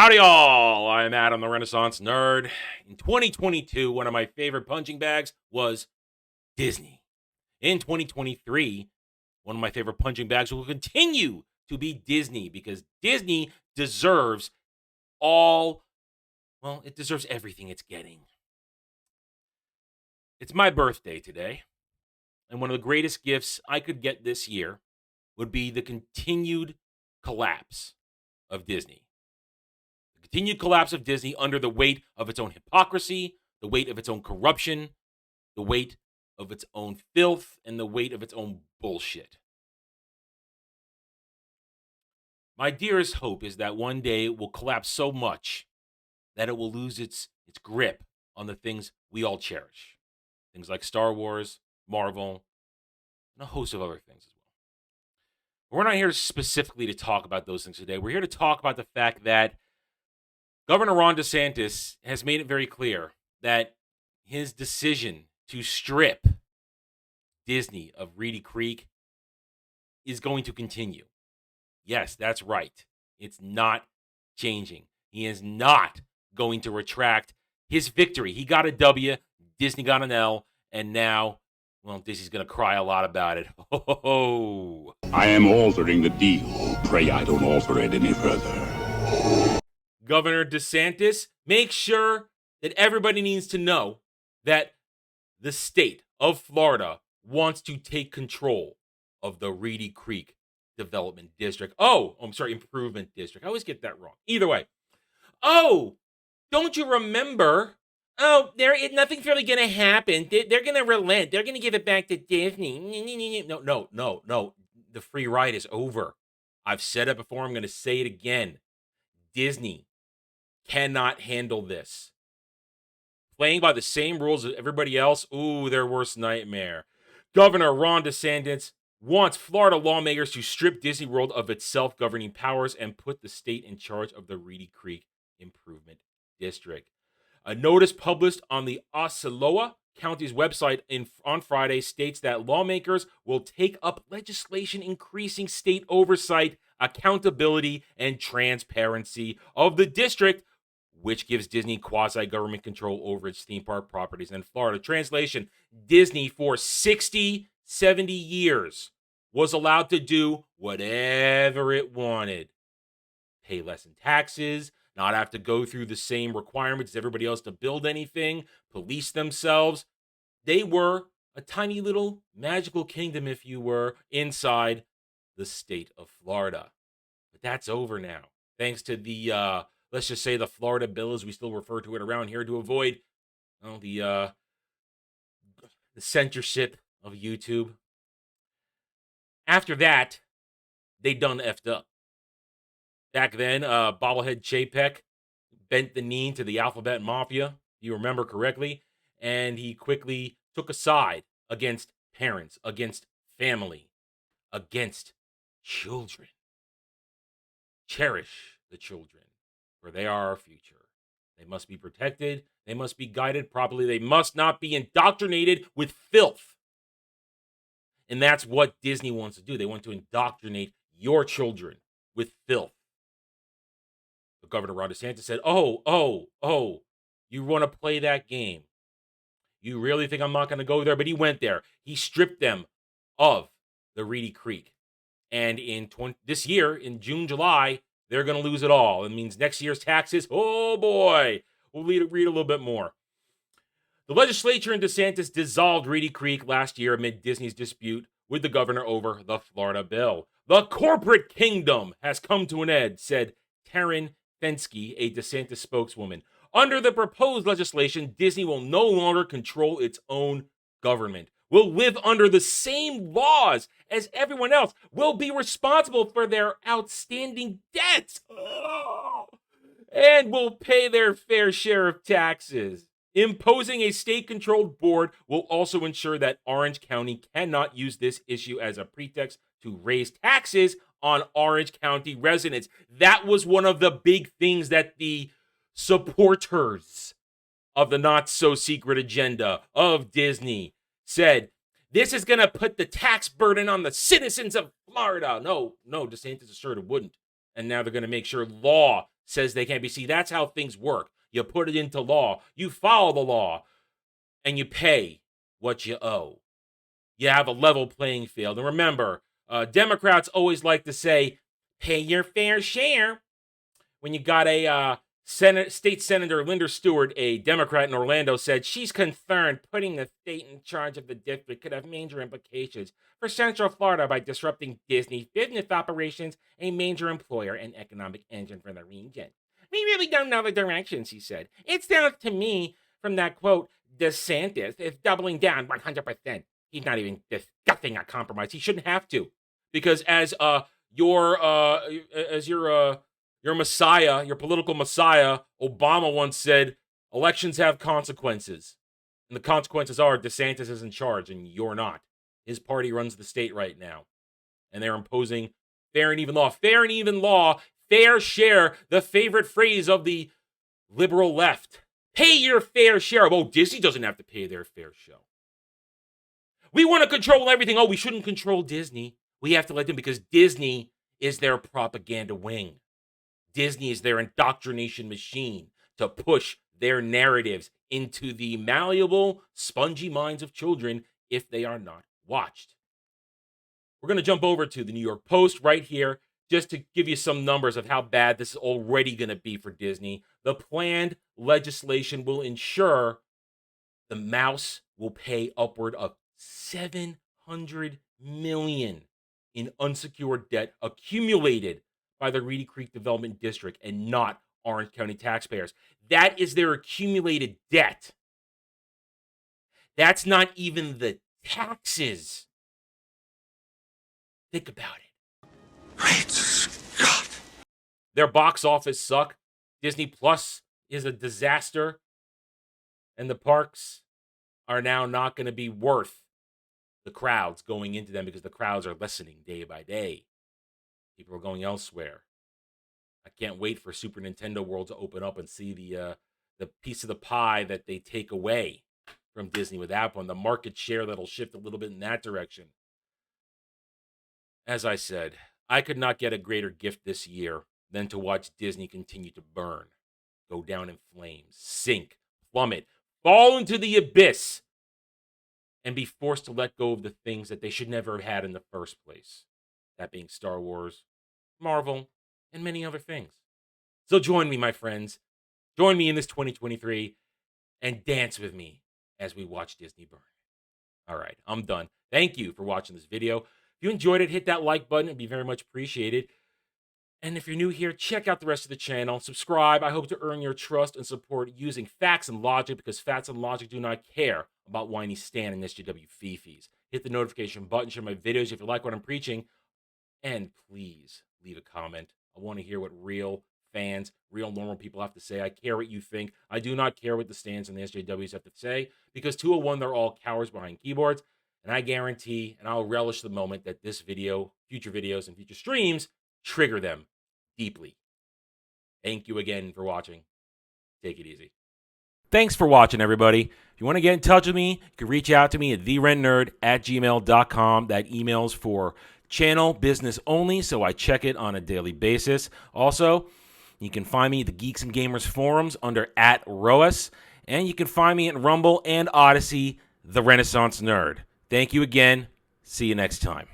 Howdy, all. I'm Adam, the Renaissance Nerd. In 2022, one of my favorite punching bags was Disney. In 2023, one of my favorite punching bags will continue to be Disney because Disney deserves it deserves everything it's getting. It's my birthday today, and one of the greatest gifts I could get this year would be the continued collapse of Disney. The continued collapse of Disney under the weight of its own hypocrisy, the weight of its own corruption, the weight of its own filth, and the weight of its own bullshit. My dearest hope is that one day it will collapse so much that it will lose its grip on the things we all cherish. Things like Star Wars, Marvel, and a host of other things as well. But we're not here specifically to talk about those things today. We're here to talk about the fact that Governor Ron DeSantis has made it very clear that his decision to strip Disney of Reedy Creek is going to continue. Yes, that's right. It's not changing. He is not going to retract his victory. He got a W, Disney got an L, and now, Disney's going to cry a lot about it. Ho. I am altering the deal. Pray I don't alter it any further. Governor DeSantis, make sure that everybody needs to know that the state of Florida wants to take control of the Reedy Creek Development District. Improvement District. I always get that wrong. Either way. Oh, don't you remember? Nothing's really going to happen. They're going to relent. They're going to give it back to Disney. No. The free ride is over. I've said it before. I'm going to say it again. Disney cannot handle this. Playing by the same rules as everybody else, their worst nightmare. Governor Ron DeSantis wants Florida lawmakers to strip Disney World of its self-governing powers and put the state in charge of the Reedy Creek Improvement District. A notice published on the Osceola County's website on Friday states that lawmakers will take up legislation increasing state oversight, accountability, and transparency of the district, which gives Disney quasi-government control over its theme park properties in Florida. Translation: Disney for 60, 70 years was allowed to do whatever it wanted. Pay less in taxes, not have to go through the same requirements as everybody else to build anything, police themselves. They were a tiny little magical kingdom, if you were, inside the state of Florida. But that's over now, thanks to the, let's just say the Florida bill, as we still refer to it around here, to avoid the censorship of YouTube. After that, they done effed up. Back then, bobblehead Chapek bent the knee to the alphabet mafia, if you remember correctly, and he quickly took a side against parents, against family, against children. Cherish the children, for they are our future. They must be protected. They must be guided properly. They must not be indoctrinated with filth. And that's what Disney wants to do. They want to indoctrinate your children with filth. But Governor Ron DeSantis said, you want to play that game? You really think I'm not going to go there? But he went there. He stripped them of the Reedy Creek. And this year, in June, July, they're going to lose it all. It means next year's taxes, oh boy. We'll read a little bit more. The legislature in DeSantis dissolved Reedy Creek last year amid Disney's dispute with the governor over the Florida bill. The corporate kingdom has come to an end, said Taryn Fensky, a DeSantis spokeswoman. Under the proposed legislation, Disney will no longer control its own government, will live under the same laws as everyone else, will be responsible for their outstanding debts, and will pay their fair share of taxes. Imposing a state-controlled board will also ensure that Orange County cannot use this issue as a pretext to raise taxes on Orange County residents. That was one of the big things that the supporters of the not-so-secret agenda of Disney said. This is going to put the tax burden on the citizens of Florida. No, DeSantis assured it wouldn't. And now they're going to make sure law says they can't be. See, that's how things work. You put it into law, you follow the law, and you pay what you owe. You have a level playing field. And remember, Democrats always like to say, pay your fair share. When you got a State Senator Linda Stewart, a Democrat in Orlando, said she's concerned putting the state in charge of the district could have major implications for Central Florida by disrupting Disney's business operations, a major employer and economic engine for the region. We really don't know the directions, he said. It sounds to me from that quote, DeSantis is doubling down 100%. He's not even discussing a compromise. He shouldn't have to, because as your messiah, your political messiah, Obama once said, elections have consequences. And the consequences are DeSantis is in charge and you're not. His party runs the state right now. And they're imposing fair and even law. Fair and even law, fair share, the favorite phrase of the liberal left. Pay your fair share. Oh, Disney doesn't have to pay their fair share. We want to control everything. Oh, we shouldn't control Disney. We have to let them, because Disney is their propaganda wing. Disney is their indoctrination machine to push their narratives into the malleable, spongy minds of children if they are not watched. We're going to jump over to the New York Post right here just to give you some numbers of how bad this is already going to be for Disney. The planned legislation will ensure the mouse will pay upward of $700 million in unsecured debt accumulated by the Reedy Creek Development District and not Orange County taxpayers. That is their accumulated debt. That's not even the taxes. Think about it. Great Scott. Their box office suck. Disney Plus is a disaster. And the parks are now not going to be worth the crowds going into them, because the crowds are lessening day by day. People are going elsewhere. I can't wait for Super Nintendo World to open up and see the piece of the pie that they take away from Disney with that one, the market share that'll shift a little bit in that direction. As I said, I could not get a greater gift this year than to watch Disney continue to burn, go down in flames, sink, plummet, fall into the abyss, and be forced to let go of the things that they should never have had in the first place. That being Star Wars, Marvel, and many other things. So join me, my friends. Join me in this 2023 and dance with me as we watch Disney burn. All right, I'm done. Thank you for watching this video. If you enjoyed it, hit that like button. It'd be very much appreciated. And if you're new here, check out the rest of the channel. Subscribe. I hope to earn your trust and support using facts and logic, because facts and logic do not care about whiny Stan and SJW fifis. Hit the notification button, share my videos if you like what I'm preaching, and please leave a comment. I want to hear what real fans, real normal people have to say. I care what you think. I do not care what the Stans and the SJWs have to say, because 201, they're all cowards behind keyboards. And I guarantee, and I'll relish the moment that this video, future videos, and future streams trigger them deeply. Thank you again for watching. Take it easy. Thanks for watching, everybody. If you want to get in touch with me, you can reach out to me at therentnerd@gmail.com. That email's for channel business only, so I check it on a daily basis. Also, you can find me at the Geeks and Gamers forums under @ROAS, and you can find me at Rumble and Odyssey, The Renaissance Nerd. Thank you again. See you next time.